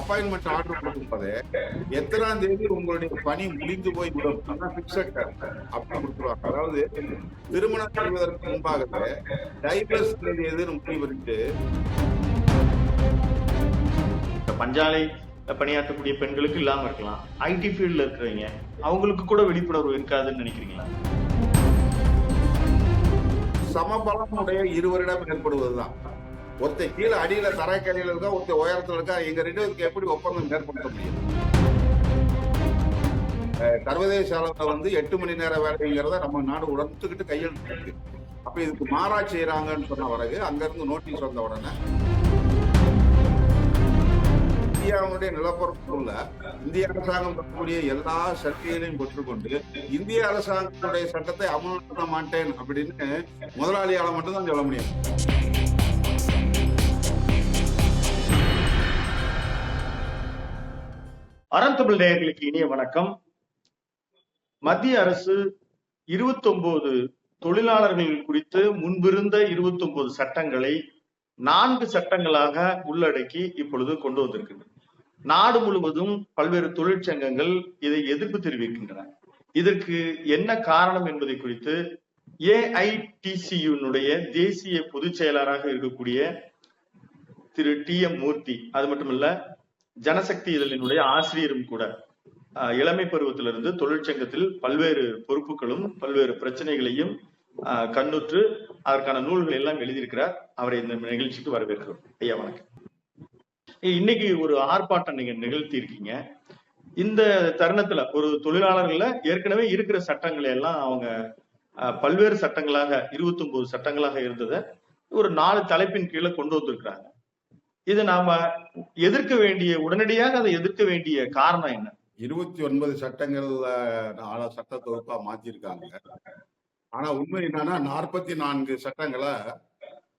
Appointment order கொடுக்கும்போது எத்தனாம் தேதி உங்களுடைய பணி முடிந்து போய் விடும் பிக்சட் அப்படி கொடுத்துருவாங்க. அதாவது திருமணம் செய்வதற்கு முன்பாகவே டைவர்ஸ் தேதி எதுன்னு முடிவு பண்ணிட்டு பஞ்சாலை பணியாற்றக்கூடிய பெண்களுக்கு இல்லாம இருக்கலாம், ஐடி ஃபீல்ட்ல இருக்கிறவங்க அவங்களுக்கு கூட விழிப்புணர்வு இருக்காதுன்னு நினைக்கிறீங்களா? சமபலமுடைய இருவரிடம் ஏற்படுவதுதான். ஒருத்தர் கீழே அடியில தரைக்கரையில இருக்கா, ஒருத்தர் உயரத்துல இருக்கா, எங்க ரெண்டு பேருக்கு எப்படி ஒப்பந்தம் ஏற்படுத்த முடியும்? சர்வதேச அளவுல 8 மணி நேர வேலைங்கிறத நம்ம நாடு உணர்ந்துக்கிட்டு கையெழுத்து இருக்கு. அப்ப இதுக்கு மாறா செய்யறாங்கன்னு சொன்ன பிறகு அங்க இருந்து நோட்டீஸ் வந்த உடனே இந்தியாவுடைய நிலப்பரப்புள்ள இந்திய அரசாங்கம் தரக்கூடிய எல்லா சலுகைகளையும் பெற்றுக்கொண்டு இந்திய அரசாங்கத்துடைய சட்டத்தை அமல்படுத்த மாட்டேன் அப்படின்னு முதலாளியால மட்டும்தான் சொல்ல முடியும். அறந்தமிழ் நேயர்களுக்கு இனிய வணக்கம். மத்திய அரசு 29 தொழிலாளர்கள் குறித்து முன்பிருந்த 29 சட்டங்களை 4 சட்டங்களாக உள்ளடக்கி இப்பொழுது கொண்டு வந்திருக்கின்றன. நாடு முழுவதும் பல்வேறு தொழிற்சங்கங்கள் இதை எதிர்ப்பு தெரிவிக்கின்றன. இதற்கு என்ன காரணம் என்பதை குறித்து ஏஐடிசியுனுடைய தேசிய பொதுச் செயலாளராக இருக்கக்கூடிய திரு TM மூர்த்தி, அது மட்டுமல்ல ஜனசக்தி இதழினுடைய ஆசிரியரும் கூட, இளமை பருவத்திலிருந்து தொழிற்சங்கத்தில் பல்வேறு பொறுப்புகளும் பல்வேறு பிரச்சனைகளையும் கண்ணுற்று அதற்கான நூல்கள் எல்லாம் எழுதியிருக்கிறார். அவரை இந்த நிகழ்ச்சிக்கு வரவேற்கிறோம். ஐயா வணக்கம். இன்னைக்கு ஒரு ஆர்ப்பாட்டம் நீங்க நிகழ்த்தி இருக்கீங்க. இந்த தருணத்துல ஒரு தொழிலாளர்கள்ல ஏற்கனவே இருக்கிற சட்டங்களை எல்லாம் அவங்க பல்வேறு சட்டங்களாக 29 சட்டங்களாக இருந்ததை ஒரு 4 தலைப்பின் கீழே கொண்டு வந்திருக்கிறாங்க. இது நாம எதிர்க்க வேண்டிய, உடனடியாக அதை எதிர்க்க வேண்டிய காரணம் என்ன? 29 சட்டங்கள்ல 4 சட்ட தொகுப்பா மாத்திருக்காங்க. ஆனா உண்மை என்னன்னா 44 சட்டங்களை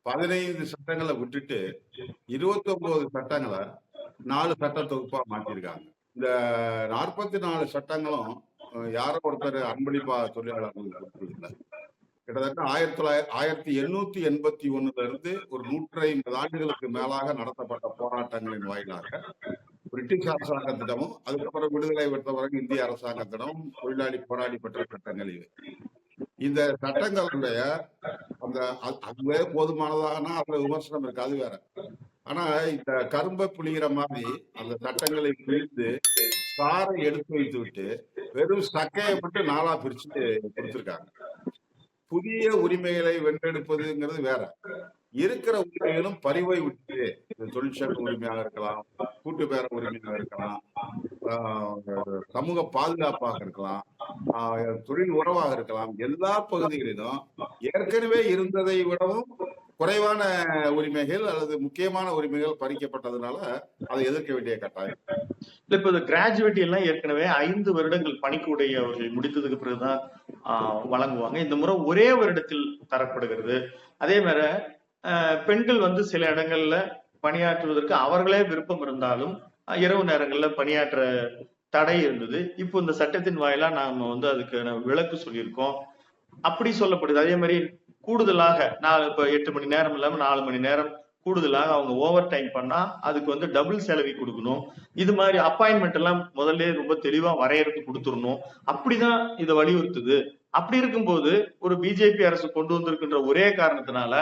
15 சட்டங்களை விட்டுட்டு 29 சட்டங்களை 4 சட்ட தொகுப்பா மாத்திருக்காங்க. இந்த 44 சட்டங்களும் யாரோ ஒருத்தர் அன்பளிப்பா தொழிலாளர்கள் இல்லை. கிட்டத்தட்ட 1881 இருந்து ஒரு 150 ஆண்டுகளுக்கு மேலாக நடத்தப்பட்ட போராட்டங்களின் வாயிலாக பிரிட்டிஷ் அரசாங்கத்திடமும் அதுக்கப்புறம் விடுதலை பெற்ற பிறகு இந்திய அரசாங்கத்திடம் தொழிலாளி போராடி பெற்ற சட்டங்கள் இவை. இந்த சட்டங்களுடைய அந்த அதுவே போதுமானதானா அதுல விமர்சனம் இருக்கு, அது வேற. ஆனா இந்த கரும்பை புளிகிற மாதிரி அந்த சட்டங்களை பிரித்து சாரை எடுத்து வைத்து விட்டு வெறும் சக்கையை மட்டும் 4ஆ பிரிச்சு கொடுத்திருக்காங்க. புதிய உரிமைகளை வென்றெடுப்பதுங்கிறது வேற. இருக்கிற உரிமைகளும் பறிவை விட்டு, தொழிற்சங்க உரிமையாக இருக்கலாம், கூட்டு பேர உரிமையாக இருக்கலாம், சமூக பாதுகாப்பாக இருக்கலாம், தொழில் உறவாக இருக்கலாம், எல்லா பகுதிகளிலும் ஏற்கனவே இருந்ததை விடவும் குறைவான உரிமைகள் அல்லது முக்கியமான உரிமைகள் பறிக்கப்பட்டதுனால அதை எதிர்க்க வேண்டிய கட்டாயம். இப்ப இந்த கிராஜுவேட்டி எல்லாம் ஏற்கனவே 5 வருடங்கள் பணிக்கூடை அவர்கள் முடித்ததுக்கு பிறகுதான் வழங்குவாங்க. இந்த முறை ஒரே வருடத்தில் தரப்படுகிறது. அதே மாதிரி பெண்கள் சில இடங்கள்ல பணியாற்றுவதற்கு அவர்களே விருப்பம் இருந்தாலும் இரவு நேரங்கள்ல பணியாற்ற தடை இருந்தது. இப்போ இந்த சட்டத்தின் வாயிலா நாம அதுக்கு விளக்கு சொல்லியிருக்கோம். அப்படி சொல்லப்படுது. அதே மாதிரி கூடுதலாக இப்ப 8 மணி நேரம் இல்லாம 4 மணி நேரம் கூடுதலாக அவங்க ஓவர் டைம் பண்ணா அதுக்கு டபுள் சேலரி கொடுக்கணும். இது மாதிரி அப்பாயின்மெண்ட் எல்லாம் முதல்ல ரொம்ப தெளிவா வரையறுத்து கொடுத்துடணும். அப்படிதான் இதை வலியுறுத்துது. அப்படி இருக்கும்போது ஒரு பிஜேபி அரசு கொண்டு வந்திருக்கின்ற ஒரே காரணத்தினால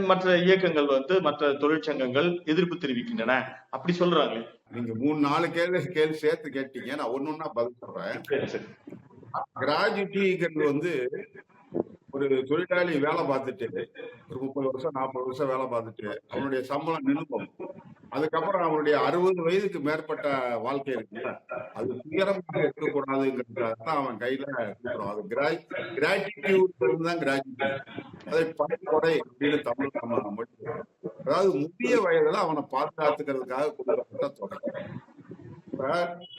மற்ற இயக்கங்கள் மற்ற தொழிற்சங்கங்கள் எதிர்ப்பு தெரிவிக்கின்றன அப்படி சொல்றாங்களே. நீங்க 3-4 கேள்வி சேர்த்து கேட்டீங்க, நான் ஒன்னொன்னா பதில் சொல்றேன். கிராஜுவிட்டிங்கிறது ஒரு தொழிலாளி வேலை பார்த்துட்டு ஒரு 30 வருஷம் 40 வருஷம் வேலை பார்த்துட்டு அவனுடைய சம்பளம் நின்னுக்கும். அதுக்கப்புறம் அவனுடைய 60 வயதுக்கு மேற்பட்ட வாழ்க்கை இருக்குல்ல, அது துயரமாக இருக்கக்கூடாதுங்கிறதுக்காக தான் அவன் கையில கொடுக்குறோம். அது கிராட்டிடியூட் தான் கிராஜுவிட்டி. அதை பணிக்கொடை அப்படின்னு தமிழ் நம்ம மொழி. அதாவது முதிய வயதுல அவனை பாதுகாத்துக்கிறதுக்காக கொடுக்கப்பட்ட தொகை. இப்ப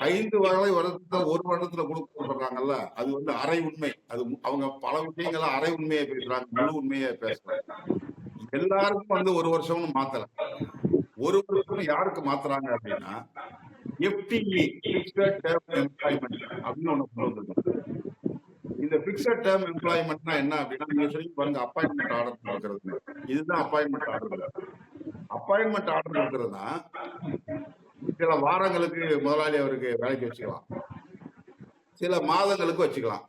5 வருடத்துல 1 வருடத்துல கொடுக்கப்படுறாங்கல்ல, அது அரை உண்மை. அது அவங்க பல விஷயங்கள அரை உண்மையை பேசுறாங்க, முழு உண்மையை பேசுறாங்க. எல்லாருக்கும் 1 வருஷம்னு மாத்தல. 1 வருஷம் யாருக்கு மாத்துறாங்க அப்படின்னா FTE ஃபிக்ஸட் டேர்ம் எம்ப்ளாய்மெண்ட் அப்படின்னு ஒண்ணு கொண்டு வந்திருக்காங்க. இந்த ஃபிக்ஸட் டேர்ம் எம்ப்ளாய்மெண்ட்னா என்ன அப்படின்னா, நீங்க சொல்லி பாருங்க, அப்பாயின்மெண்ட் ஆர்டர் கொடுக்கறது. இதுதான் அப்பாயின்மெண்ட் ஆர்டர். அப்பாயின்மெண்ட் ஆர்டர் கொடுக்கறதுனா சில வாரங்களுக்கு முதலாளி அவருக்கு வேலைக்கு வச்சுக்கலாம், சில மாதங்களுக்கு வச்சுக்கலாம்,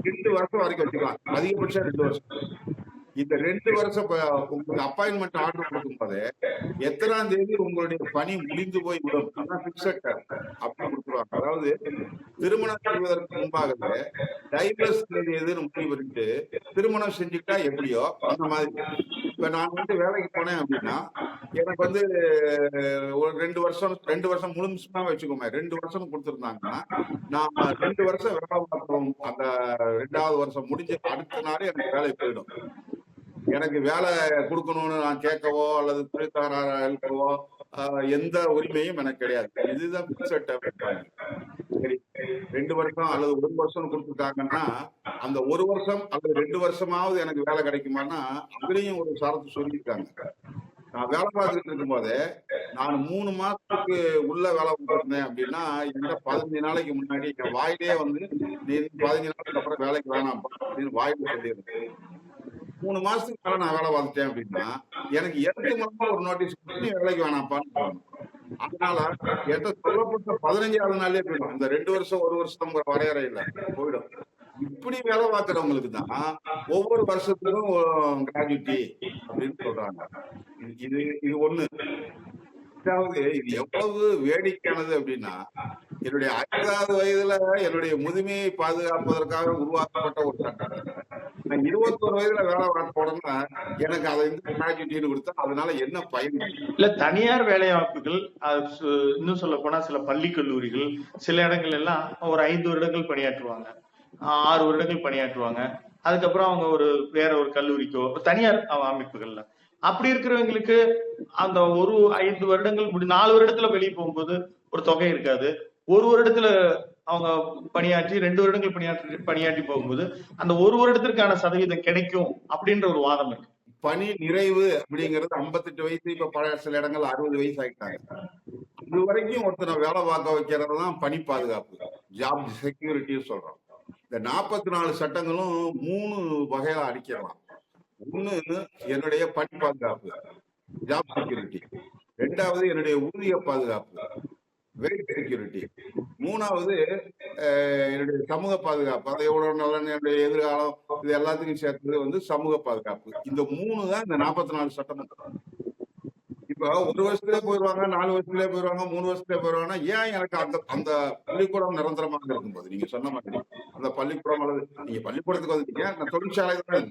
2 வருஷம் வரைக்கும் வச்சுக்கலாம், அதிகபட்சம் 2 வருஷம். இந்த 2 வருஷம் உங்களுக்கு அப்பாயின்மெண்ட் ஆர்டர் கொடுக்கும் போது எத்தனாம் தேதி உங்களுடைய பணி முடிந்து போய் விடும் பிக்சட் அப்படி கொடுத்துருவாங்க. அதாவது திருமணம் செய்வதற்கு முன்பாகவே டைவர்ஸ் தேதி எதுன்னு முடிவு பண்ணிட்டு திருமணம் செஞ்சுக்கிட்டா எப்படியோ அந்த மாதிரி. இப்ப நான் வேலைக்கு போனேன் அப்படின்னா எனக்கு ஒரு 2 வருஷம் முழுசுமா வச்சுக்கோமே, 2 வருஷம் கொடுத்துருந்தாங்கன்னா நான் 2 வருஷம் வேலை பார்க்கணும். அந்த 2வது வருஷம் முடிஞ்சு அடுத்த நாளே எனக்கு வேலை போயிடும். எனக்கு வேலை கொடுக்கணும்னு நான் கேட்கவோ அல்லது தொழிற்சாலை எழுப்பவோ எந்த உரிமையும் எனக்கு கிடையாது. இதுதான் பிக்சட். சரி, 2 வருஷம் அல்லது 1 வருஷம் கொடுத்துட்டாங்கன்னா அந்த 1 வருஷம் அல்லது 2 வருஷமாவது எனக்கு வேலை கிடைக்குமான்னா அதுலயும் ஒரு சரத்து சொல்லியிருக்காங்க. நான் வேலை பார்த்துட்டு இருக்கும் போதே நான் 3 மாசத்துக்கு உள்ள வேலை பார்த்திருந்தேன் அப்படின்னா என்கிட்ட 15 நாளைக்கு முன்னாடி என் வாயிலே நீ 15 நாளைக்கு அப்புறம் வேலைக்கு வேணாம் அப்படின்னு வாயில சொல்லியிருந்தேன். 3 மாசத்துக்கு மேல நான் வேலை பார்த்துட்டேன் அப்படின்னா எனக்கு 8 மாசம் ஒரு நோட்டீஸ் பண்ணி வேலைக்கு வேணாம்ப்பான்னு சொல்லணும். அதனால என்கிட்ட சொல்லப்பட்ட 15வது நாளே போயிடும். இந்த 2 வருஷம் 1 வருஷம் வரையறை இல்லை, போயிடும். இப்படி வேலை பார்க்கறவங்களுக்கு தான் ஒவ்வொரு வருஷத்துக்கும் கிராஜுவிட்டி அப்படின்னு சொல்றாங்க. இது இது ஒண்ணு. அதாவது இது எவ்வளவு வேடிக்கையானது அப்படின்னா என்னுடைய 50வது வயதுல என்னுடைய முதுமையை பாதுகாப்பதற்காக உருவாக்கப்பட்ட ஒரு சட்டம். நான் 21 வயதுல வேலை பார்க்க போனோம்னா எனக்கு அதை கிராஜுவிட்டின்னு கொடுத்தா அதனால என்ன பயன்? இல்ல, தனியார் வேலை வாய்ப்புகள் இன்னும் சொல்ல போனா சில பள்ளி கல்லூரிகள் சில இடங்கள் எல்லாம் ஒரு 5 வருடங்கள் பணியாற்றுவாங்க, 6 வருடங்கள் பணியாற்றுவாங்க. அதுக்கப்புறம் அவங்க வேற ஒரு கல்லூரிக்கோ தனியார் அமைப்புகள்ல அப்படி இருக்கிறவங்களுக்கு அந்த 5 வருடங்கள் 4 வருடத்துல வெளியே போகும்போது ஒரு தொகை இருக்காது. 1 வருடத்துல அவங்க பணியாற்றி 2 வருடங்கள் பணியாற்றி போகும்போது அந்த 1 வருடத்திற்கான சதவீதம் கிடைக்கும் அப்படின்ற ஒரு வாதம் இருக்கு. பணி நிறைவு அப்படிங்கிறது 58 வயசு, இப்ப சில இடங்கள் 60 வயசு ஆகிட்டாங்க. இது வரைக்கும் ஒருத்தனை வேலை பார்க்க வைக்கிறது தான் பணி பாதுகாப்பு, ஜாப் செக்யூரிட்டி சொல்றோம். இந்த 44 சட்டங்களும் 3 வகையில அடிக்கலாம். ஒண்ணு என்னுடைய பணி பாதுகாப்பு, ஜாப் செக்யூரிட்டி. 2வது என்னுடைய ஊதிய பாதுகாப்பு, வெயிட் செக்யூரிட்டி. 3வது என்னுடைய சமூக பாதுகாப்பு, அதை எவ்வளவு நல்ல என்னுடைய எதிர்காலம் இது எல்லாத்துக்கும் சேர்த்தது சமூக பாதுகாப்பு. இந்த 3 தான் இந்த 44 சட்டம். இப்ப 1 வருஷத்துலயே போயிடுவாங்க, 4 வருஷத்துலயே போயிடுவாங்க, 3 வருஷத்துலயே போயிடுவாங்கன்னா ஏன் எனக்கு அந்த பள்ளிக்கூடம் நிரந்தரமாக இருக்கும்போது நீங்க சொன்ன மாதிரி அந்த பள்ளிக்கூடம் அல்லது நீங்க பள்ளிக்கூடத்துக்கு வந்துட்டீங்க, நான் தொழிற்சாலை தான்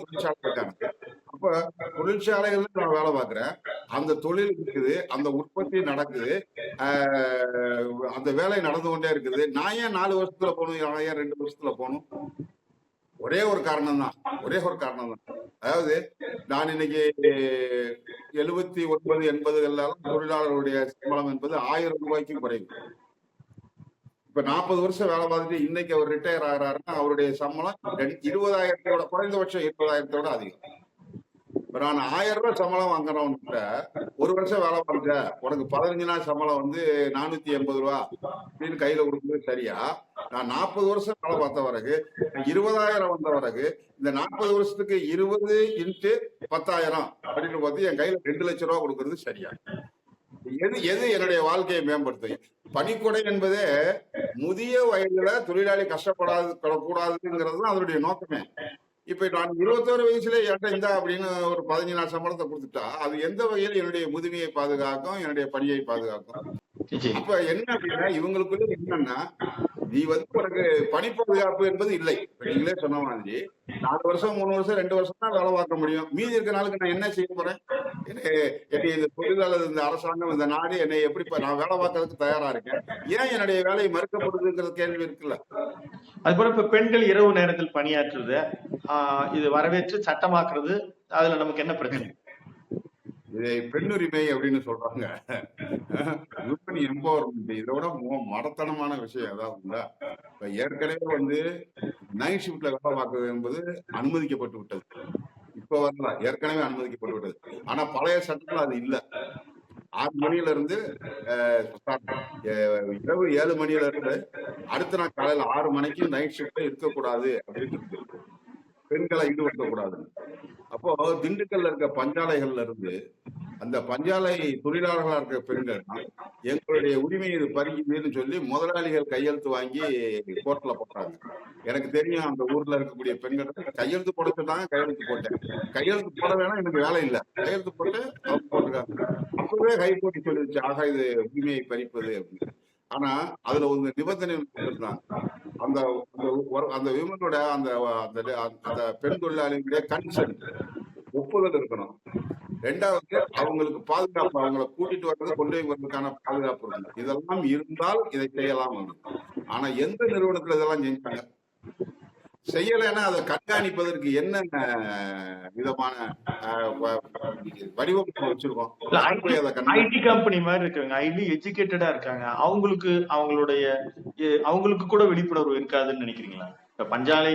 தொழிற்சாலை இருக்காங்க. அப்ப தொழிற்சாலைகள்ல நான் வேலை பார்க்கிறேன், அந்த தொழில் இருக்குது, அந்த உற்பத்தி நடக்குது, அந்த வேலை நடந்து கொண்டே இருக்குது. நான் ஏன் 4 வருஷத்துல போகணும், நான் ஏன் 2 வருஷத்துல போகணும்? ஒரே ஒரு காரணம் தான். அதாவது நான் இன்னைக்கு 79, 80 தொழிலாளர்களுடைய சம்பளம் என்பது 1000 ரூபாய்க்கும் குறைவு. இப்ப 40 வருஷம் வேலை பார்த்துட்டு இன்னைக்கு அவர் ரிட்டையர் ஆகிறாருன்னா அவருடைய சம்பளம் 20,000 குறைந்தபட்சம் 20,000 அதிகம். இப்ப நான் 1000 ரூபாய் சம்பளம் வாங்குறவன்கிட்ட 1 வருஷம் வேலை பார்த்த உனக்கு 15 நாள் சம்பளம் 480 ரூபா அப்படின்னு கையில கொடுக்குறது சரியா? நான் 40 வருஷம் வேலை பார்த்த பிறகு 20,000 வந்த பிறகு இந்த 40 வருஷத்துக்கு 20 × 10,000 அப்படின்னு பார்த்து என் கையில 2 லட்சம் ரூபா கொடுக்கறது சரியா? எது என்னுடைய வாழ்க்கையை மேம்படுத்து? பணிக்கொடை என்பதே முதிய வயதுல தொழிலாளி கஷ்டப்படாதுங்கிறது தான் அதனுடைய நோக்கமே. இப்ப நான் 21 வயசுல என்கிட்ட இந்த அப்படின்னு ஒரு 15 நாள் சம்பளத்தை கொடுத்துட்டா அது எந்த வகையில் என்னுடைய முதுமையை பாதுகாக்கும், என்னுடைய பணியை பாதுகாக்கும்? அப்ப என்ன அப்படின்னா இவங்களுக்குள்ள என்னன்னா நீ உனக்கு பணி பாதுகாப்பு என்பது இல்லை. நீங்களே சொன்ன மாதிரி 4 வருஷம் 3 வருஷம் 2 வருஷம் தான் வேலை பார்க்க முடியும். மீதி இருக்க நாளுக்கு நான் என்ன செய்ய போறேன்? என்னை இந்த தொழில் அல்லது இந்த அரசாங்கம் இந்த நாடு என்னை எப்படி நான் வேலை பார்க்கறதுக்கு தயாரா இருக்கேன், ஏன் என்னுடைய வேலை மறுக்கப்படுதுங்கிற கேள்வி இருக்குல்ல. அது போல இப்ப பெண்கள் இரவு நேரத்தில் பணியாற்றுறது இது வரவேற்று சட்டமாக்குறது, அதுல நமக்கு என்ன பிரச்சனை? இதை பெண்ணுரிமை அப்படின்னு சொல்றாங்க, விமன் எம்பவர்மெண்ட். இதோட மடத்தனமான விஷயம் அதாவது இப்ப ஏற்கனவே நைட் ஷிப்ட்ல வேலை பார்க்கறது என்பது அனுமதிக்கப்பட்டு விட்டது. இப்ப வரல, ஏற்கனவே அனுமதிக்கப்பட்டு விட்டது. ஆனா பழைய சட்டத்துல அது இல்ல. 6 மணியில இருந்து இரவு 7 மணியில இருந்து அடுத்த நாள் காலையில 6 மணிக்கு நைட் ஷிப்ட்ல இருக்கக்கூடாது அப்படின்னு பெண்களை ஈடுபடுத்தக்கூடாது. அப்போ திண்டுக்கல்ல இருக்க பஞ்சாலைகள்ல இருந்து அந்த பஞ்சாலை தொழிலாளர்களா இருக்கிற பெண்கள் தான் எங்களுடைய உரிமை இது பறிக்குதுன்னு சொல்லி முதலாளிகள் கையெழுத்து வாங்கி கோர்ட்ல போட்டாங்க. எனக்கு தெரியும் அந்த ஊர்ல இருக்கக்கூடிய பெண்கள் கையெழுத்து போட சொன்னாங்க, கையெழுத்து போட்டேன். கையெழுத்து போட வேணாம், எனக்கு வேலை இல்லை, கையெழுத்து போட்டு அவங்க போட்டிருக்காங்க. அப்பவே ஹைகோர்ட் சொல்லிருச்சு, ஆக இது உரிமையை பறிப்பது அப்படின்னு. ஆனா அதுல ஒரு நிபந்தனை இருந்தாங்க. அந்த அந்த விமனோட அந்த அந்த பெண் தொழிலாளிகளுடைய கன்சென்ட், ஒப்புதல் இருக்கணும். ரெண்டாவது அவங்களுக்கு பாதுகாப்பு, அவங்களை கூட்டிட்டு வர்றது கொண்டு போய் வரதுக்கான பாதுகாப்பு இருக்கணும். இதெல்லாம் இருந்தால் இதை செய்யலாம். ஆனா எந்த நிறுவனத்துல இதெல்லாம் செஞ்சாங்க? செய்யலைன்னா அதை கண்காணிப்பதற்கு என்ன விதமான வடிவமைப்பு வச்சிருக்கோம்? ஐடி கம்பெனி மாதிரி இருக்காங்க, ஐடி எஜுகேட்டடா இருக்காங்க, அவங்களுக்கு கூட விழிப்புணர்வு இருக்காதுன்னு நினைக்கிறீங்களா? இப்ப பஞ்சாலை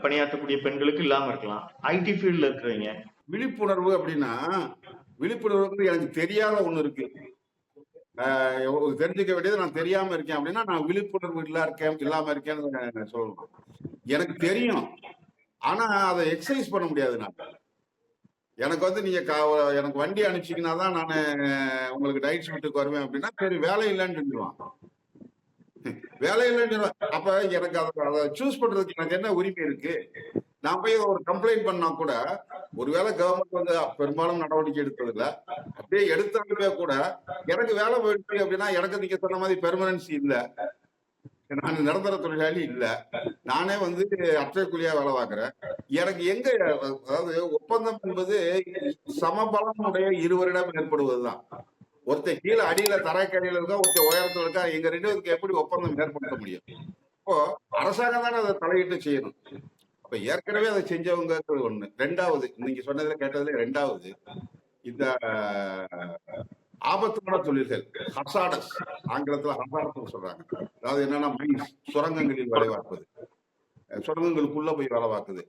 பணியாற்றக்கூடிய பெண்களுக்கு இல்லாம இருக்கலாம், ஐடி ஃபீல்ட்ல இருக்கிறவங்க விழிப்புணர்வு அப்படின்னா, விழிப்புணர்வு எனக்கு தெரியாத ஒண்ணு இருக்கு, தெரிஞ்சுக்க வேண்டியது நான் தெரியாம இருக்கேன் அப்படின்னா நான் விழிப்புணர்வு இல்லாம இருக்கேன்னு சொல்லலாம். எனக்கு தெரியும், ஆனா அதை எக்ஸசைஸ் பண்ண முடியாது. நான் எனக்கு நீங்க எனக்கு வண்டி அனுப்பிச்சிங்கன்னா தான் நான் உங்களுக்கு நைட் ஷிஃப்ட்டுக்கு வருவேன் அப்படின்னா சரி வேலை இல்லைன்னு சொல்லுவான். வேலை இல்லைன்னு அப்ப எனக்கு அதை சூஸ் பண்றதுக்கு எனக்கு என்ன உரிமை இருக்கு? நான் போய் ஒரு கம்ப்ளைண்ட் பண்ணா கூட, ஒருவேளை கவர்மெண்ட் பெரும்பாலும் நடவடிக்கை எடுத்தது இல்ல, அப்படியே எடுத்தாலுமே கூட எனக்கு வேலை போயிடுச்சு அப்படின்னா எனக்கு நீங்க சொன்ன மாதிரி பெர்மனன்சி இல்ல, நான் நிரந்தர தொழிலாளி இல்ல, நானே அற்றை கூலியா வேலை பார்க்கிறேன். எனக்கு எங்க, அதாவது ஒப்பந்தம் என்பது சமபலனுடைய இருவரிடம் ஏற்படுவதுதான். ஒருத்தர் கீழே அடியில தரைக்கடியில இருக்கா, ஒருத்தர் உயரத்துல இருக்கா, எங்க ரெண்டு பேருக்கு எப்படி ஒப்பந்தம் ஏற்படுத்த முடியும்? இப்போ அரசாங்கம் தானே அதை தலையிட்டு செய்யணும். அப்ப ஏற்கனவே அதை செஞ்சவங்க ஒண்ணு. ரெண்டாவது, நீங்க சொன்னதுல கேட்டதுல ரெண்டாவது, இந்த ஆபத்தான தொழில்கள், ஹசாடஸ், ஆங்கிலத்துல ஹசாடஸ் சொல்றாங்க. அதாவது என்னன்னா மைன்ஸ், சுரங்கங்களில் வேலை பார்ப்பது, சுரங்கங்களுக்குள்ள போய் வேலை பார்க்குது,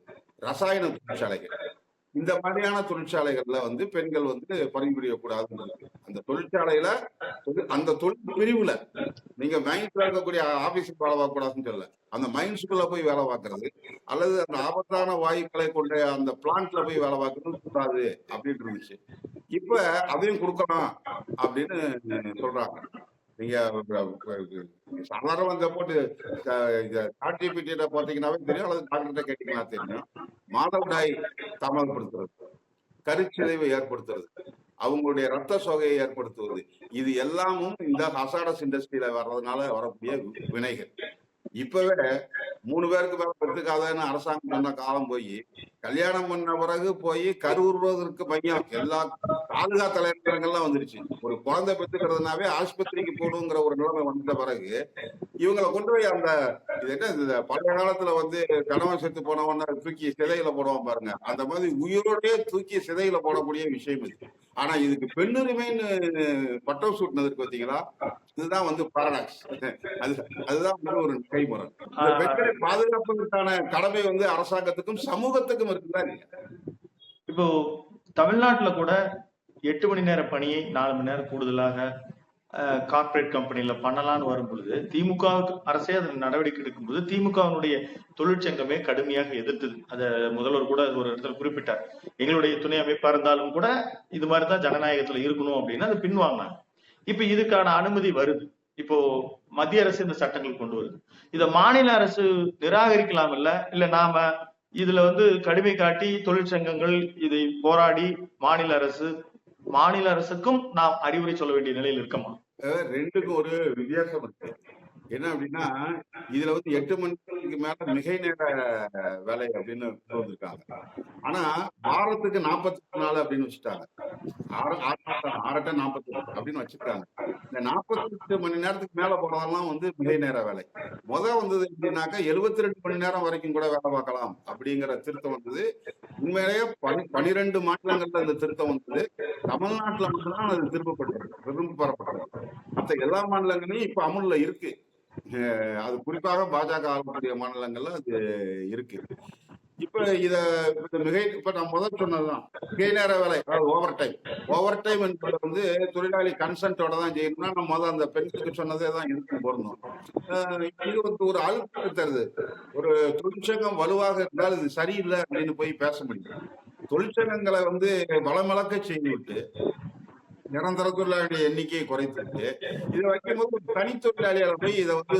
ரசாயன தொழிற்சாலைகள், இந்த மாதிரியான தொழிற்சாலைகள்ல பெண்கள் பணிபுரியக்கூடாதுன்னு இருக்கு. அந்த தொழிற்சாலையில அந்த தொழில் பிரிவுல நீங்க மைன்ஸ்ல இருக்கக்கூடிய ஆபீஸுக்கு வேலை பார்க்கக்கூடாதுன்னு சொல்லல, அந்த மைன்ஸுக்குள்ள போய் வேலை பார்க்கறது அல்லது அந்த ஆபத்தான வாயுக்களை கொண்ட அந்த பிளான்ட்ல போய் வேலை பார்க்கறது கூடாது அப்படின்னு இருந்துச்சு. இப்ப அதையும் கொடுக்கலாம் அப்படின்னு சொல்றாங்க. நீங்க சாதாரண போட்டு சாட்ஜிபிடியில போட்டீங்கன்னாவே தெரியும், அல்லது டாக்டர்கிட்ட கேட்டீங்கன்னா தெரியும். மாதவிடாய் தாமதப்படுத்துறது, கருச்சிதைவை ஏற்படுத்துறது, அவங்களுடைய ரத்த சோகையை ஏற்படுத்துவது, இது எல்லாமும் இந்த ஹசாடஸ் இண்டஸ்ட்ரியில வர்றதுனால வரக்கூடிய வினைகள். இப்பவே 3 பேருக்கு மேல பெற்றுக்காதன்னு அரசாங்கம் சொன்ன காலம் போய், கல்யாணம் பண்ண பிறகு போய் கருவுறுவதற்கு மையம் எல்லா தாலுகா தலைநகரங்கள்லாம் வந்துருச்சு. ஒரு குழந்தை பெற்றுக்கிறதுனாவே ஆஸ்பத்திரிக்கு போகணுங்கிற ஒரு நிலைமை வந்த பிறகு இவங்களை கொண்டு போய் அந்த இது என்ன, இந்த பழைய காலத்துல கணவன் செத்து போனவன தூக்கி சிதையில போடுவான் பாருங்க, அந்த மாதிரி உயிரோடய தூக்கி சிதையில போடக்கூடிய விஷயம் இது. ஆனா இதுக்கு பெண்ணுரிமைன்னு பட்டம் சூட்டினதுக்கு பார்த்தீங்களா, இதுதான் பாரடாக்ஸ். அதுதான் ஒரு கைமுறை. பெண்களை பாதுகாப்பதற்கான கடமை அரசாங்கத்துக்கும் சமூகத்துக்கும் இருக்குதா? இப்போ தமிழ்நாட்டுல கூட 8 மணி நேர பணியை 4 மணி நேரம் கூடுதலாக கார்பரேட் கம்பெனில பண்ணலாம்னு வரும் பொழுது, திமுக அரசே அதில் நடவடிக்கை எடுக்கும்போது திமுகவினுடைய தொழிற்சங்கமே கடுமையாக எதிர்த்தது. அத முதல்வர் கூட ஒரு இடத்துல குறிப்பிட்டார், எங்களுடைய துணை அமைப்பா இருந்தாலும் கூட இது மாதிரிதான் ஜனநாயகத்துல இருக்கணும் அப்படின்னு அது பின்வாங்கினாங்க. இப்ப இதுக்கான அனுமதி வருது, இப்போ மத்திய அரசு இந்த சட்டங்கள் கொண்டு வருது. இத மாநில அரசு நிராகரிக்கலாம் இல்ல நாம இதுல கடுமை காட்டி தொழிற்சங்கங்கள் இதை போராடி மாநில அரசுக்கும் நாம் அறிவுரை சொல்ல வேண்டிய நிலையில் இருக்கமா? ரெண்டுக்கும் ஒரு வித்தியாசம் இருக்கு. என்ன அப்படின்னா, இதுல 8 மணி நேரத்துக்கு மேல மிகை நேர வேலை அப்படின்னு சொல்லிருக்காங்க. ஆனா வாரத்துக்கு 48 நாள் அப்படின்னு வச்சுட்டாங்க. 6 48 அப்படின்னு வச்சுட்டாங்க. இந்த 48 மணி நேரத்துக்கு மேல போறதெல்லாம் மிகை நேர வேலை. வந்தது எப்படின்னாக்கா 72 மணி நேரம் வரைக்கும் கூட வேலை பார்க்கலாம் அப்படிங்கிற திருத்தம் வந்தது. உண்மையிலேயே 12 மாநிலங்கள்ல இந்த திருத்தம் வந்தது. தமிழ்நாட்டுல மட்டும்தான் அது திரும்ப பெறப்பட்டது. மற்ற எல்லா மாநிலங்களையும் இப்ப அமுல்ல இருக்கு. அது குறிப்பாக பாஜக ஆளக்கூடிய மாநிலங்கள்ல அது இருக்கு. இப்ப இப்ப நான் முதல் சொன்னதுதான் மிகை நேர வேலை, ஓவர் டைம் என்பது தொழிலாளி கன்சென்ட்டோட தான் செய்யணும்னா நம்ம அந்த பெண்களுக்கு சொன்னதே தான் இருக்கும் பொருந்தும். இது ஒரு அழுத்தத்தை தருது. ஒரு தொழிற்சங்கம் வலுவாக இருந்தால் இது சரியில்லை அப்படின்னு போய் பேச முடியும். தொழிற்சங்கங்களை வளமிழக்க செய்துவிட்டு நிரந்தர தொழிலாளி எண்ணிக்கையை குறைத்துட்டு இதை வைக்கும்போது ஒரு தனி தொழிலாளியால போய் இதை வந்து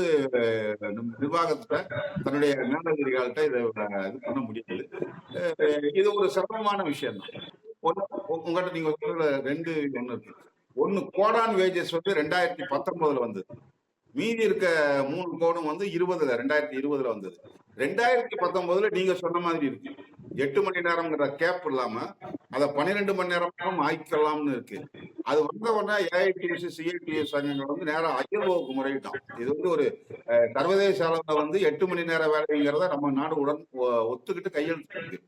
நிர்வாகத்தை தன்னுடைய மேலதிகாரிகள்ட்ட இதை இது பண்ண முடியாது. இது ஒரு சிரமமான விஷயம் தான். உங்கள்கிட்ட நீங்க சொல்ற ரெண்டு ஒண்ணு இருக்கு. ஒண்ணு கோடான் வேஜஸ் வந்து 2019 வந்தது. மீதி இருக்க 3 கோடும் வந்து 2020 வந்தது. 2019 நீங்க சொன்ன மாதிரி இருக்கு. 8 மணி நேரம்ங்கிற கேப் இல்லாம அதை 12 மணி நேரம் ஆக்கிக்கலாம்னு இருக்கு. அது வந்த உடனே ஏஐடியூசி சிஐடியூ சங்கங்கள் வந்து நேரம் ஐஎல்ஓவுக்கு முறையிட்டோம். இது வந்து ஒரு சர்வதேச அளவுல வந்து 8 மணி நேர வேலைங்கிறத நம்ம நாடு ஒத்துக்கிட்டு கையெழுத்து இருக்கு.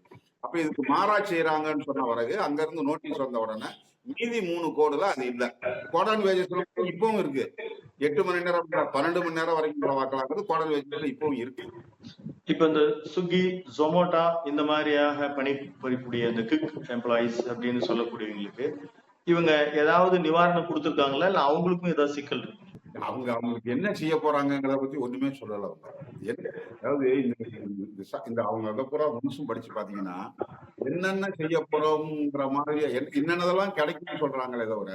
அப்ப இதுக்கு மாறா செய்யறாங்கன்னு சொன்ன பிறகு அங்க இருந்து நோட்டீஸ் வந்த உடனே மீதி 3 கோடுல அது இல்ல. கோடான் வேஜஸ் இப்பவும் இருக்கு. 8 மணி நேரம் 12 மணி நேரம் வரைக்கும் பார்க்கலாங்கிறது கோடான் வேஜஸ்ல இப்பவும் இருக்கு. இப்ப இந்த ஸ்விக்கி, ஜொமோட்டோ இந்த மாதிரியாக பணிபுரியக்கூடிய இந்த கிக் எம்ப்ளாயிஸ் அப்படின்னு சொல்லக்கூடியவங்களுக்கு இவங்க ஏதாவது நிவாரணம் கொடுத்துருக்காங்களா இல்ல அவங்களுக்கும் ஏதாவது சிக்கல் இருக்கு? அவங்களுக்கு என்ன செய்ய போறாங்கிறத பத்தி ஒண்ணுமே சொல்லல. அதாவது இந்த அவங்க அதை பூரா முழுசும் படிச்சு பாத்தீங்கன்னா என்னென்ன செய்ய போறோம்ங்கிற மாதிரி என்னென்னதெல்லாம் கிடைக்கும்னு சொல்றாங்களே தவிர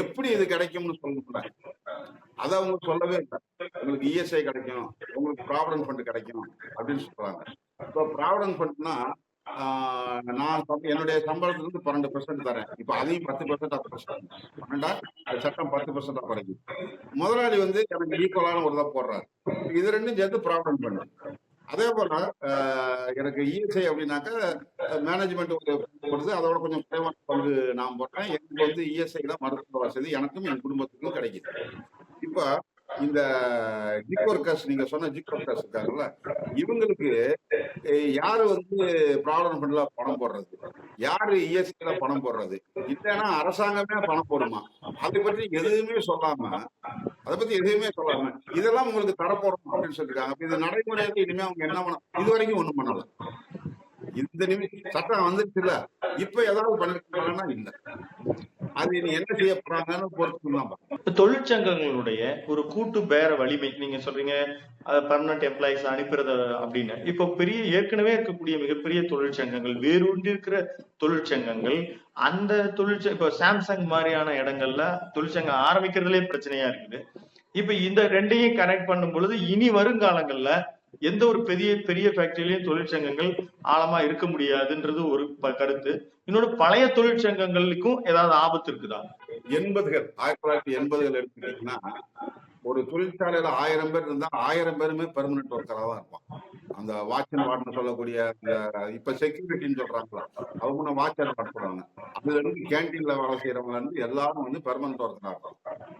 எப்படி இது கிடைக்கும்னு சொல்ல அதை அவங்க சொல்லவே இல்லை. உங்களுக்கு இஎஸ்ஐ கிடைக்கும், உங்களுக்கு ப்ராவிடன்ட் ஃபண்ட் கிடைக்கும் அப்படின்னு சொல்றாங்க. இப்போ ப்ராவிடன்ட் ஃபண்ட்னா நான் என்னுடைய சம்பளத்துல இருந்து 12% தரேன். இப்ப அதையும் 10% 12 சட்டம் 10% குறைக்கும். முதலாளி வந்து எனக்கு ஈக்குவலான ஒரு தான் போடுறாரு. இது ரெண்டும் சேர்த்து ப்ராவிடன்ட் ஃபண்ட். அதே போல எனக்கு இஎஸ்ஐ அப்படின்னாக்க மேனேஜ்மெண்ட் கொடுத்து அதோட கொஞ்சம் குறைவான பங்கு நான் போட்டேன். எனக்கு வந்து இஎஸ்ஐ தான் மருத்துவ வசதி எனக்கும் என் குடும்பத்துக்கும் கிடைக்குது. இப்ப இந்த ஜிக் ஒர்க்கர்ஸ் நீங்க சொன்ன ஜிக் ஒர்க்கர்ஸ் இருக்காங்கல்ல, இவங்களுக்கு யாரு வந்து ப்ராவிடன்ட் ஃபண்ட்ல பணம் போடுறது, யாரு இஎஸ்ஐல பணம் போடுறது, இல்லைன்னா அரசாங்கமே பணம் போடுமா, அதை பற்றி எதுவுமே சொல்லாம இதெல்லாம் உங்களுக்கு தரப்போறோம் அப்படின்னு சொல்லிருக்காங்க. இது நடைமுறையில இனிமே அவங்க என்ன பண்ண இது வரைக்கும் ஒண்ணும் பண்ணல. இந்த நிமிஷம் சட்டம் வந்துருச்சு இல்ல, இப்ப ஏதாவது பண்ணிருக்காங்கன்னா இல்ல. அது நீ என்ன செய்ய போறாங்கன்னு பொறுத்து. தொழிற்சங்கங்களுடைய ஒரு கூட்டு பேர வலிமை நீங்க சொல்றீங்க பர்மனன்ட் எம்ப்ளாயிஸ் அனுப்புறது அப்படின்னு. இப்போ ஏற்கனவே இருக்கக்கூடிய மிகப்பெரிய தொழிற்சங்கங்கள், வேரூன்றி இருக்கிற தொழிற்சங்கங்கள், அந்த இப்போ சாம்சங் மாதிரியான இடங்கள்ல தொழிற்சங்கம் ஆரம்பிக்கிறதுலே பிரச்சனையா இருக்குது. இப்ப இந்த ரெண்டையும் கனெக்ட் பண்ணும் பொழுது இனி வருங்காலங்கள்ல எந்த ஒரு பெரிய ஃபேக்டரியிலையும் தொழிற்சங்கங்கள் ஆழமா இருக்க முடியாதுன்றது ஒரு கருத்து. இன்னொரு பழைய தொழிற்சங்கங்களுக்கும் ஏதாவது ஆபத்து இருக்குதா? 1980 எடுத்துக்கிட்டீங்கன்னா ஒரு தொழிற்சாலையில 1000 பேர் இருந்தா 1000 பேருமே பெர்மனன்ட் ஒர்க்கரா தான் இருப்பான். அந்த வாட்ச் அண்ட் வார்டுன்னு சொல்லக்கூடிய இப்ப செக்யூரிட்டின்னு சொல்றாங்களா, அவங்க வாட்ச் அண்ட் வார்டு சொல்றாங்க. அதுல இருந்து கேன்டீன்ல வேலை செய்யறவங்க இருந்து எல்லாரும் வந்து பெர்மனன்ட் ஒர்க்கரா இருப்பாங்க.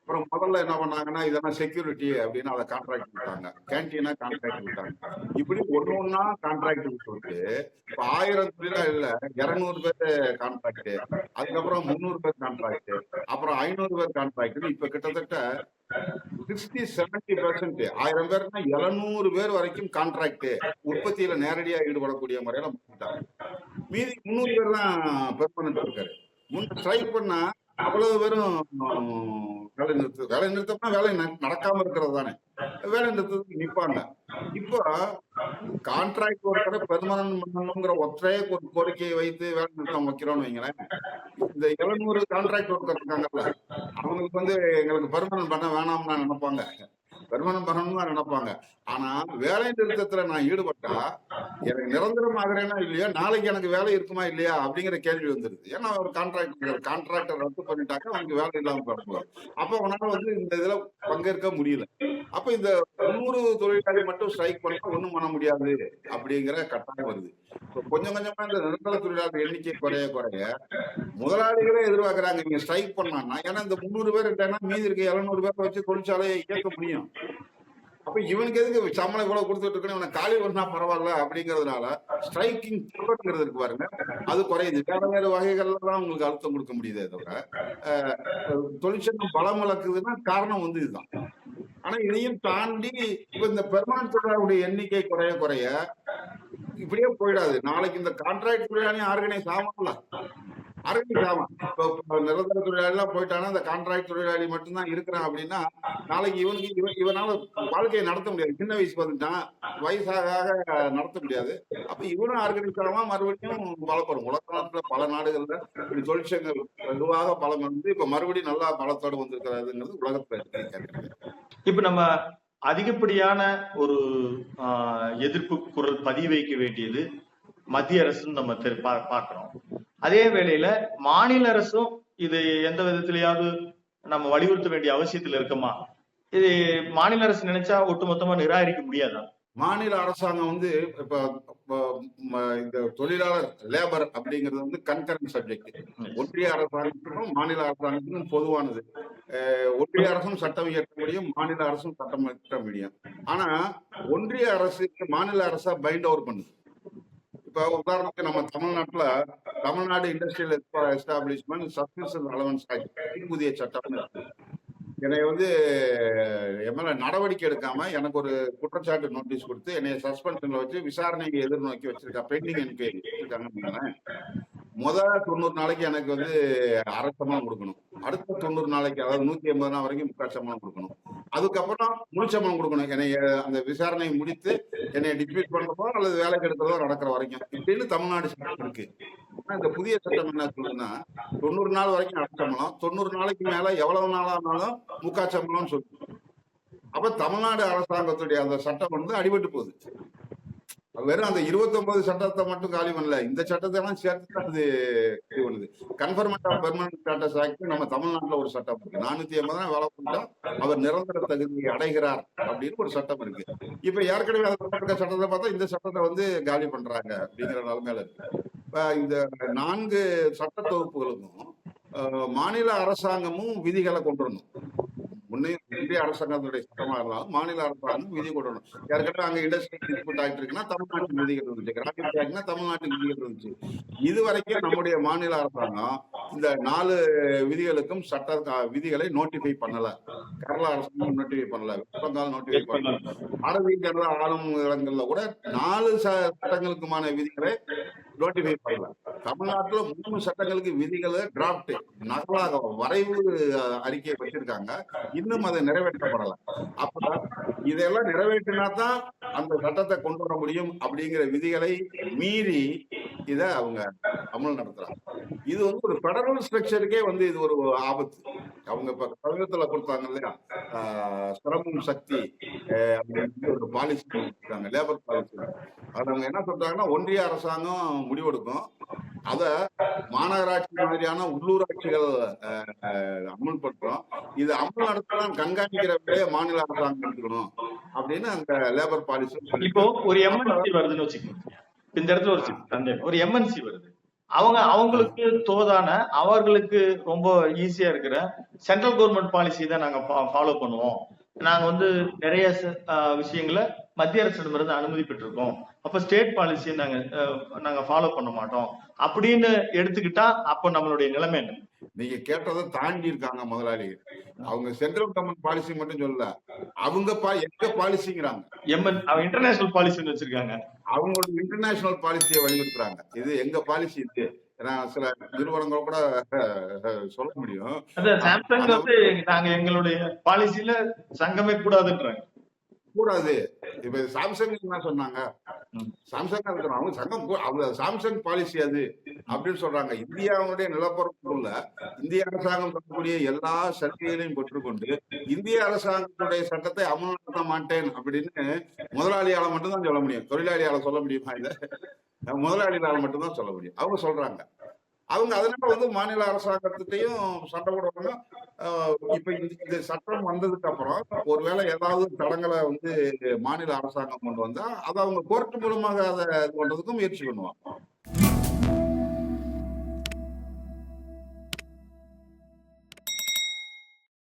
அப்புறம் முதல்ல என்ன பண்ணாங்கன்னா இதெல்லாம் செக்யூரிட்டி அப்படின்னு அதை கான்ட்ராக்ட் விட்டாங்க, கேன்டீனா கான்ட்ராக்ட் விட்டாங்க. இப்படி ஒண்ணா கான்ட்ராக்ட் விட்டு இப்ப 1000 தொழிலாளர்ல 200 பேர் கான்ட்ராக்ட், அதுக்கப்புறம் 300 பேர் கான்ட்ராக்ட், அப்புறம் 500 பேர் கான்ட்ராக்ட். இப்ப கிட்டத்தட்ட 60-70% 1000 பேர்னா 700 பேர் வரைக்கும் கான்ட்ராக்ட் உற்பத்தியில நேரடியா ஈடுபடக்கூடிய முறையில முடிச்சிட்டாங்க. மீதி 300 பேர் தான் பெர்மனன்ட் இருக்காரு. ஸ்ட்ரைக் பண்ணா அவ்வளவு பேரும் வேலை நிறுத்தம்னா வேலை நடக்காம இருக்கிறது தானே, வேலை நிறுத்தத்துக்கு நிப்பாங்க. இப்போ கான்ட்ராக்ட் ஒர்க்கரை பெர்மனன்ட் பண்ணணுங்கிற ஒற்றைய ஒரு கோரிக்கையை வைத்து வேலை நிறுத்தம் வைக்கிறோம்னு வைங்களேன். இந்த 700 கான்ட்ராக்ட் ஒர்க்கர் இருக்காங்கல்ல, அவங்களுக்கு வந்து எங்களுக்கு பெர்மனன்ட் பண்ண வேணாம்னு நினைப்பாங்க, பெர்மனன்ட் பண்ணணும்னு நினைப்பாங்க. ஆனா வேலை நிறுத்தத்துல நான் ஈடுபட்டா எனக்கு நிரந்தரம் ஆகிறேன்னா இல்லையா, நாளைக்கு எனக்கு வேலை இருக்குமா இல்லையா அப்படிங்கிற கேள்வி வந்துருது. ஏன்னா ஒரு கான்ட்ராக்டர் ரத்து பண்ணிட்டாக்க அவனுக்கு வேலை இல்லாம போடுவார். அப்ப அவனால வந்து இந்த இதுல பங்கேற்க முடியல. அப்ப இந்த 100 தொழிலாளி மட்டும் ஸ்ட்ரைக் பண்ண ஒண்ணும் பண்ண முடியாது அப்படிங்கிற கட்டாயம் வருது. கொஞ்சம் கொஞ்சமா இந்த நிரந்தர தொழிலாளர் எண்ணிக்கை குறைய முதலாளிகளே எதிர்பார்க்கறாங்க நீங்க ஸ்ட்ரைக் பண்ணான்னா. ஏன்னா இந்த 300 பேர் இருக்காங்கன்னா மீதி இருக்க 700 பேரை வச்சு தொழிற்சாலையை இயக்க முடியும். அப்ப இவனுக்கு எதுக்கு சம்பளம் இவ்வளவு கொடுத்துட்டு இருக்கணும், இவனை காலி பண்ணா பரவாயில்ல அப்படிங்கறதுனால ஸ்ட்ரைக்கிங் இருக்கு பாருங்க, அது குறையுது. வேற வகைகள்ல தான் உங்களுக்கு அழுத்தம் கொடுக்க முடியுதே தவிர தொழிற்சங்கம் பலம் இழக்குதுன்னா காரணம் வந்து இதுதான். ஆனா இதையும் தாண்டி இப்ப இந்த பெர்மனன்ட் தொழிலாளருடைய எண்ணிக்கை குறைய இப்படியே போயிடாது. நாளைக்கு இந்த கான்ட்ராக்ட் தொழிலாளி ஆர்கனைஸ் ஆகல, ஆரம்பிச்சாமா. இப்போ நிரந்தர தொழிலாளிலாம் போயிட்டானா, அந்த கான்ட்ராக்ட் தொழிலாளி மட்டும்தான் இருக்கிறான் அப்படின்னா, நாளைக்கு இவனால வாழ்க்கையை நடத்த முடியாது. சின்ன வயசுக்கு வந்துட்டான். வயசாக ஆக நடத்த முடியாது. அப்ப இவனும் ஆர்கனைஸ் ஆகாம மறுபடியும் பலப்படும். உலக நாட்டுல பல நாடுகள்ல இப்படி தொழிற்சங்கங்கள் வெகுவாக பலம் வந்து இப்ப மறுபடியும் நல்லா பலத்தோடு வந்திருக்கிறதுங்கிறது உலகத்துல இருக்கு. இப்ப நம்ம அதிகப்படியான ஒரு எதிர்ப்பு குரல் பதிவு வைக்க வேண்டியது மத்திய அரசுன்னு நம்ம பார்க்கிறோம். அதே வேளையில மாநில அரசும் இது எந்த விதத்திலேயாவது நம்ம வலியுறுத்த வேண்டிய அவசியத்துல இருக்கமா? இது மாநில அரசு நினைச்சா ஒட்டுமொத்தமா நிராகரிக்க முடியாதா? மாநில அரசாங்கம் வந்து இப்ப இந்த தொழிலாளர் லேபர் அப்படிங்கிறது வந்து கன்கரண்ட் சப்ஜெக்ட். ஒன்றிய அரசாங்கத்துக்கும் மாநில அரசாங்கத்துக்கும் பொதுவானது. ஒன்றிய அரசும் சட்டம் இயற்ற முடியும், மாநில அரசும் சட்டம் இயற்ற முடியும். ஆனா ஒன்றிய அரசு மாநில அரசா பைண்ட் ஓவர் பண்ணுது. இப்ப உதாரணத்துக்கு நம்ம தமிழ்நாட்டுல Tamil Nadu industrial establishment subscription allowance act புதிய சட்டம் இருக்கு. என்னை வந்து என் மேல நடவடிக்கை எடுக்காம எனக்கு ஒரு குற்றச்சாட்டு நோட்டீஸ் கொடுத்து என்னை சஸ்பென்ஷன்ல வச்சு விசாரணையை எதிர்நோக்கி வச்சிருக்கா, பெண்டிங் என்கொயரி வச்சிருக்காங்க. முதல் 90 நாளைக்கு எனக்கு வந்து அரை சம்பளம் கொடுக்கணும். அடுத்த 90 நாளைக்கு, அதாவது 180 நாள் வரைக்கும் முக்கால் சம்பளம் கொடுக்கணும். அதுக்கப்புறம் முழு சம்பளம் கொடுக்கணும். என்னை அந்த விசாரணையை முடித்து என்னை டிஸ்மிஸ் பண்றப்போ அல்லது வேலைக்கு எடுக்கிறதோ நடக்கிற வரைக்கும் இப்படின்னு தமிழ்நாடு சட்டம் இருக்கு. இந்த புதிய சட்டம் என்ன சொல்லுதுன்னா 90 நாள் வரைக்கும் அரை சம்பளம், 90 நாளைக்கு மேல எவ்வளவு நாளானாலும் முக்கால் சம்பளம்னு சொல்லுது. அப்ப தமிழ்நாடு அரசாங்கத்துடைய அந்த சட்டம் வந்து அடிபட்டு போகுது. வெறும் அந்த 29 சட்டத்தை மட்டும் காலி பண்ணல, இந்த சட்டத்தை எல்லாம் சேர்த்து அது இது பண்ணுது. Conferment of permanent status act நம்ம தமிழ்நாட்டுல ஒரு சட்டம் இருக்கு. 480 வேலை பண்ணா அவர் நிரந்தர தகுதியை அடைகிறார் அப்படின்னு ஒரு சட்டம் இருக்கு. இப்ப ஏற்கனவே சட்டத்தை பார்த்தா இந்த சட்டத்தை வந்து காலி பண்றாங்க அப்படிங்கிற நிலைமையில இருக்கு. இந்த 4 சட்ட தொகுப்புகளுக்கும் மாநில அரசாங்கமும் விதிகளை கொண்டு வரணும். முன்னே இந்திய அரசாங்கத்துடைய சட்டமா இருந்தாலும் மாநில அரசாங்கம் விதி கொண்டு வரணும். ஏற்கனவே அங்க இண்டஸ்ட்ரியல் டிஸ்பியூட் ஆக்ட் இருக்குன்னா தமிழ்நாட்டுக்கு விதிகள் இருந்துச்சு, கிராஃபிக் ஆக்ட்னா தமிழ்நாட்டுக்கு விதிகள் இருந்துச்சு. இது வரைக்கும் நம்முடைய மாநில அரசாங்கம் இந்த 4 விதிகளுக்கும் சட்ட விதிகளை நோட்டிஃபை பண்ணல. கேரளா அரசாங்கம் நோட்டிஃபை பண்ணல, வெஸ்ட் பெங்கால் நோட்டிஃபை பண்ணல. பாரதிய ஜனதா ஆளும் இடங்கள்ல கூட 4 சட்டங்களுக்குமான விதிகளை நோட்டிஃபை பண்ணல. தமிழ்நாட்டுல 3 சட்டங்களுக்கு விதிகளை டிராப்ட் நகலாக வரைவு அறிக்கையை வச்சிருக்காங்க. இன்னும் அதை நிறைவேற்றப்படல. அப்ப இதெல்லாம் நிறைவேற்றினாதான் அந்த சட்டத்தை கொண்டு வர முடியும் அப்படிங்கிற விதிகளை மீறி இத அவங்க அமல் நடத்துறாங்க. இது வந்து ஒரு பெடரல் ஸ்ட்ரக்சருக்கே வந்து இது ஒரு ஆபத்து. அவங்க இப்ப சமீபத்துல கொடுத்தாங்க இல்லையா, சிரமம் சக்தி அப்படின்னு ஒரு பாலிசி கொடுத்தாங்க, லேபர் பாலிசி. அது அவங்க என்ன சொல்றாங்கன்னா, ஒன்றிய அரசாங்கம் முடிவெடுக்கும், அத மாநகராட்சி மாதிரியான உள்ளூராட்சிகள் அமுல்படுத்தும். இது அமல் நடத்தலாம் கண்காணிக்கிற வேலையை மாநில அரசாங்கம் எடுத்துக்கணும் அப்படின்னு அந்த லேபர் பாலிசி. இப்போ ஒரு எம்என்சி வருதுன்னு வச்சுக்கோங்க, இந்த இடத்துல ஒரு எம்என்சி வருது, அவங்களுக்கு தோதான அவர்களுக்கு ரொம்ப ஈஸியா இருக்கிற சென்ட்ரல் கவர்மெண்ட் பாலிசி தான் நாங்க ஃபாலோ பண்ணுவோம், நாங்க வந்து நிறைய விஷயங்களை மத்திய அரசிடமிருந்து அனுமதி பெற்றிருக்கோம், அப்ப ஸ்டேட் பாலிசியை நாங்க ஃபாலோ பண்ண மாட்டோம் அப்படின்னு எடுத்துக்கிட்டா அப்ப நம்மளுடைய நிலைமை என்ன? நீங்க கேட்டதை தாண்டி இருக்காங்க முதலாளிகள். அவங்க சென்ட்ரல் கவர்மெண்ட் பாலிசி மட்டும் சொல்லல, அவங்க எங்க பாலிசிங்கிறாங்க, இன்டர்நேஷனல் பாலிசின்னு வச்சிருக்காங்க. அவங்களோட இன்டர்நேஷனல் பாலிசியை வலியுறுத்துறாங்க. இது எங்க பாலிசி, இது சில நிறுவனங்கள் கூட சொல்ல முடியும். சாம்சங் வந்து நாங்க எங்களுடைய பாலிசியில சங்கமே கூடாதுன்றாங்க. கூடாது. இப்ப சாம்சங் என்ன சொன்னாங்க, சாம்சங் அவங்க சங்கம் அவங்க சாம்சங் பாலிசி அது அப்படின்னு சொல்றாங்க. இந்தியாவுடைய நிலப்பரப்புக்குள்ள இந்திய அரசாங்கம் தரக்கூடிய எல்லா சலுகைகளையும் பெற்றுக்கொண்டு இந்திய அரசாங்கத்துடைய சட்டத்தை அமல்படுத்த மாட்டேன் அப்படின்னு முதலாளியால மட்டும்தான் சொல்ல முடியும். தொழிலாளியால சொல்ல முடியுமா? இல்ல, முதலாளியால மட்டும்தான் சொல்ல முடியும். அவங்க சொல்றாங்க. அவங்க அதனால வந்து மாநில அரசாங்கத்திட்டையும் சண்டை போடுவாங்க. இப்ப இந்த சட்டம் வந்ததுக்கு அப்புறம் ஒருவேளை ஏதாவது தடங்களை வந்து மாநில அரசாங்கம் கொண்டு வந்தா அதை அவங்க கோர்ட் மூலமாக அதை இது பண்றதுக்கும் முயற்சி பண்ணுவாங்க.